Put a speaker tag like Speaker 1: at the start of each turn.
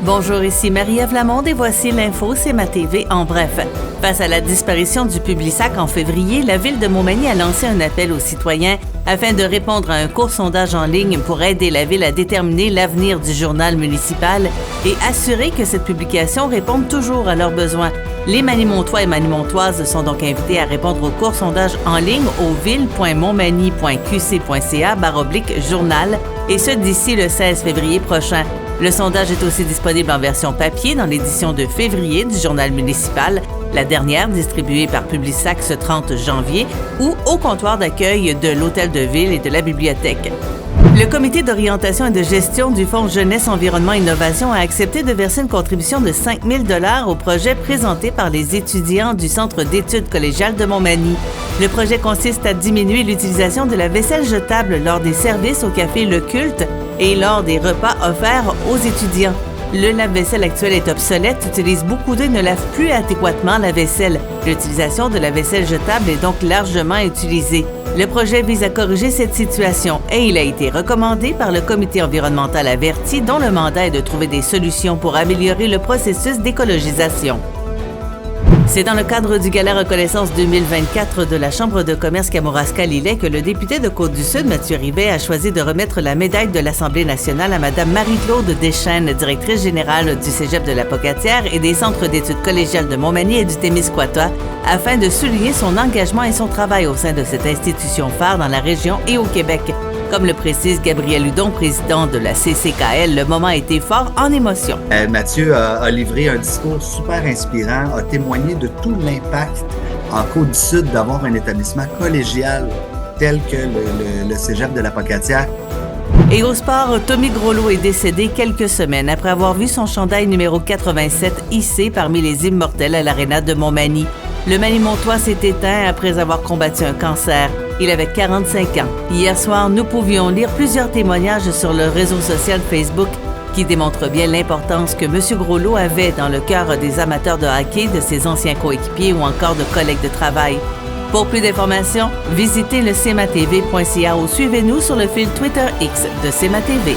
Speaker 1: Bonjour, ici Marie-Ève Lamonde et voici l'info CMA TV en bref. Face à la disparition du Publisac en février, la Ville de Montmagny a lancé un appel aux citoyens afin de répondre à un court sondage en ligne pour aider la Ville à déterminer l'avenir du journal municipal et assurer que cette publication réponde toujours à leurs besoins. Les Manimontois et Manimontoises sont donc invités à répondre au court sondage en ligne au ville.montmagny.qc.ca/journal et ce d'ici le 16 février prochain. Le sondage est aussi disponible en version papier dans l'édition de février du Journal municipal, la dernière distribuée par Publisac ce 30 janvier, ou au comptoir d'accueil de l'Hôtel de Ville et de la bibliothèque. Le comité d'orientation et de gestion du Fonds Jeunesse, Environnement et Innovation a accepté de verser une contribution de 5 000 $ au projet présenté par les étudiants du Centre d'études collégiales de Montmagny. Le projet consiste à diminuer l'utilisation de la vaisselle jetable lors des services au café Le Culte et lors des repas offerts aux étudiants. Le lave-vaisselle actuel est obsolète, utilise beaucoup d'eau et ne lave plus adéquatement la vaisselle. L'utilisation de la vaisselle jetable est donc largement utilisée. Le projet vise à corriger cette situation et il a été recommandé par le comité environnemental averti dont le mandat est de trouver des solutions pour améliorer le processus d'écologisation. C'est dans le cadre du Gala Reconnaissance 2024 de la Chambre de commerce Kamouraska-Lillet que le député de Côte-du-Sud, Mathieu Rivet, a choisi de remettre la médaille de l'Assemblée nationale à Mme Marie-Claude Deschênes, directrice générale du Cégep de la Pocatière et des centres d'études collégiales de Montmagny et du Témiscouata, afin de souligner son engagement et son travail au sein de cette institution phare dans la région et au Québec. Comme le précise Gabriel Hudon, président de la CCKL, le moment a été fort en émotion.
Speaker 2: Mathieu a livré un discours super inspirant, a témoigné de tout l'impact en Côte-du-Sud d'avoir un établissement collégial tel que le Cégep de la Pocatière.
Speaker 1: Et au sport, Tommy Groslo est décédé quelques semaines après avoir vu son chandail numéro 87 hissé parmi les immortels à l'aréna de Montmagny. Le Manimontois s'est éteint après avoir combattu un cancer. Il avait 45 ans. Hier soir, nous pouvions lire plusieurs témoignages sur le réseau social Facebook qui démontrent bien l'importance que M. Groslo avait dans le cœur des amateurs de hockey, de ses anciens coéquipiers ou encore de collègues de travail. Pour plus d'informations, visitez le cmatv.ca ou suivez-nous sur le fil Twitter X de CMA TV.